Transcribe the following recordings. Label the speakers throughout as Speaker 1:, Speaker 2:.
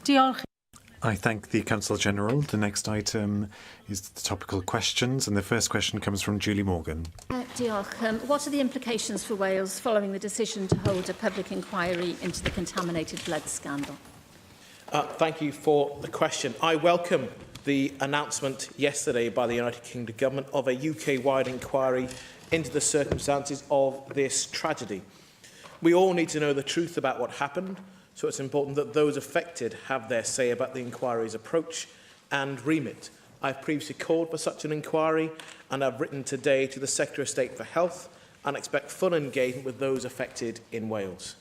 Speaker 1: Diolch.
Speaker 2: I thank the Counsel General. The next item is the topical questions, and the first question comes from Julie Morgan.
Speaker 3: Diolch. What are the implications for Wales following the decision to hold a public inquiry into the contaminated blood scandal?
Speaker 4: Thank you for the question. I welcome the announcement yesterday by the United Kingdom Government of a UK-wide inquiry into the circumstances of this tragedy. We all need to know the truth about what happened, so it's important that those affected have their say about the inquiry's approach and remit. I've previously called for such an inquiry, and I've written today to the Secretary of State for Health and expect full engagement with those affected in Wales.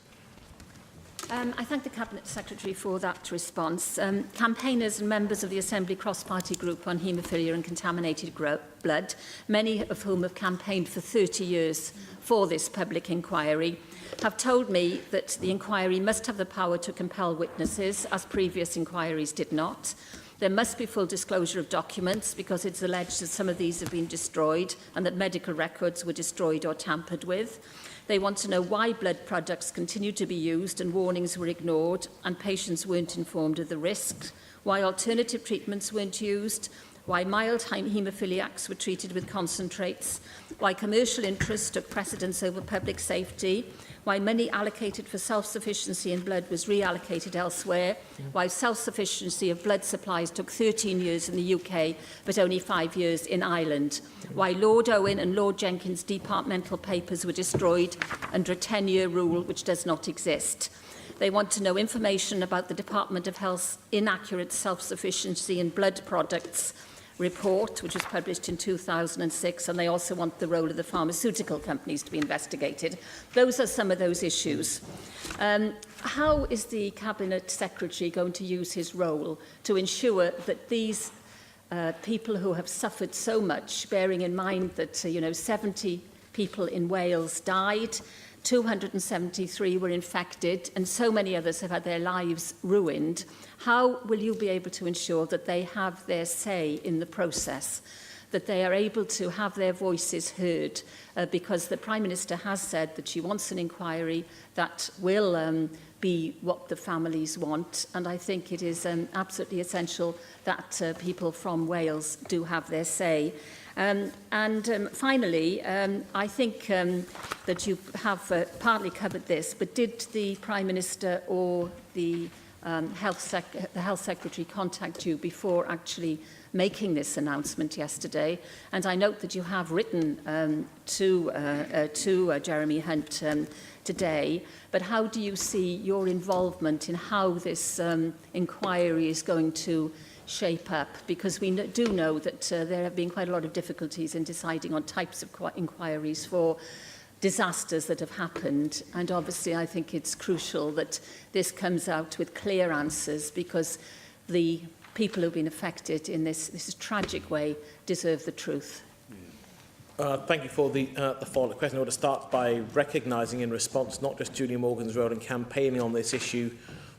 Speaker 3: I thank the Cabinet Secretary for that response. Campaigners and members of the Assembly Cross-Party Group on Haemophilia and Contaminated Blood, many of whom have campaigned for 30 years for this public inquiry, have told me that the inquiry must have the power to compel witnesses, as previous inquiries did not. There must be full disclosure of documents, because it's alleged that some of these have been destroyed and that medical records were destroyed or tampered with. They want to know why blood products continue to be used and warnings were ignored and patients weren't informed of the risks, why alternative treatments weren't used, why mild haemophiliacs were treated with concentrates, why commercial interests took precedence over public safety, why money allocated for self-sufficiency in blood was reallocated elsewhere, why self-sufficiency of blood supplies took 13 years in the UK but only 5 years in Ireland, why Lord Owen and Lord Jenkins' departmental papers were destroyed under a 10-year rule which does not exist. They want to know information about the Department of Health's inaccurate self-sufficiency in blood products report, which was published in 2006, and they also want the role of the pharmaceutical companies to be investigated. Those are some of those issues. How is the Cabinet Secretary going to use his role to ensure that these people who have suffered so much, bearing in mind that 70 people in Wales died, 273 were infected, and so many others have had their lives ruined, how will you be able to ensure that they have their say in the process, that they are able to have their voices heard? Because the Prime Minister has said that she wants an inquiry that will be what the families want, and I think it is absolutely essential that people from Wales do have their say. Finally, I think that you have partly covered this, but did the Prime Minister or the Health Secretary contact you before actually making this announcement yesterday? And I note that you have written to Jeremy Hunt today, but how do you see your involvement in how this inquiry is going to shape up? Because we do know that there have been quite a lot of difficulties in deciding on types of inquiries for disasters that have happened, and obviously I think it's crucial that this comes out with clear answers, because the people who've been affected in this tragic way deserve the truth.
Speaker 4: Thank you for the follow-up question. I want to start by recognising in response not just Julie Morgan's role in campaigning on this issue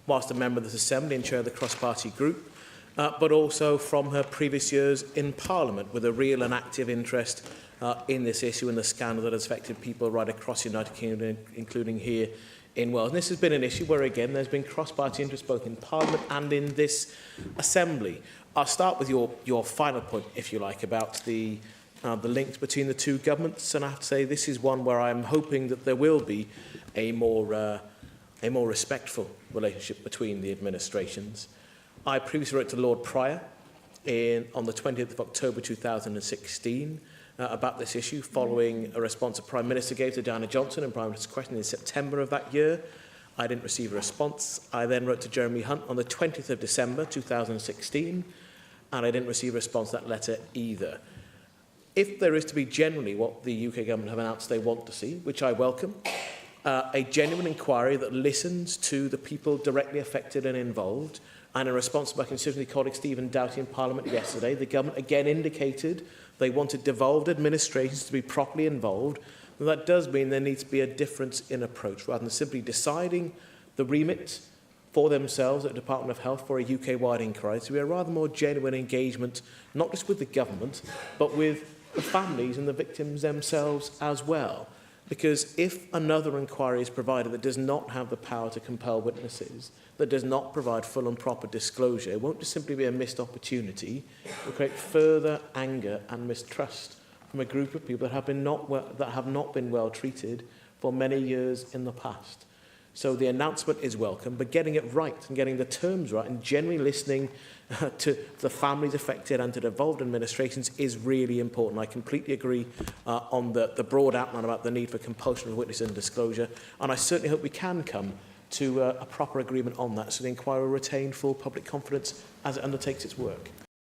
Speaker 4: whilst a member of this Assembly and chair of the cross-party group, but also from her previous years in Parliament with a real and active interest in this issue and the scandal that has affected people right across the United Kingdom, including here in Wales. And this has been an issue where, again, there's been cross-party interest both in Parliament and in this Assembly. I'll start with your final point, if you like, about the links between the two governments. And I have to say this is one where I'm hoping that there will be a more respectful relationship between the administrations. I previously wrote to Lord Pryor on the 20th of October 2016 about this issue, following a response the Prime Minister gave to Diana Johnson and Prime Minister's question in September of that year. I didn't receive a response. I then wrote to Jeremy Hunt on the 20th of December 2016, and I didn't receive a response to that letter either. If there is to be generally what the UK government have announced they want to see, which I welcome, a genuine inquiry that listens to the people directly affected and involved, and in response to my constituency colleague Stephen Doughty in Parliament yesterday, the government again indicated they wanted devolved administrations to be properly involved. And that does mean there needs to be a difference in approach. Rather than simply deciding the remit for themselves at the Department of Health for a UK-wide inquiry, to be a rather more genuine engagement, not just with the government, but with the families and the victims themselves as well. Because if another inquiry is provided that does not have the power to compel witnesses, that does not provide full and proper disclosure, it won't just simply be a missed opportunity. It will create further anger and mistrust from a group of people that have not been well treated for many years in the past. So the announcement is welcome, but getting it right and getting the terms right and genuinely listening to the families affected and to the involved administrations is really important. I completely agree on the broad outline about the need for compulsion of witness and disclosure, and I certainly hope we can come to a proper agreement on that so the inquiry will retain full public confidence as it undertakes its work.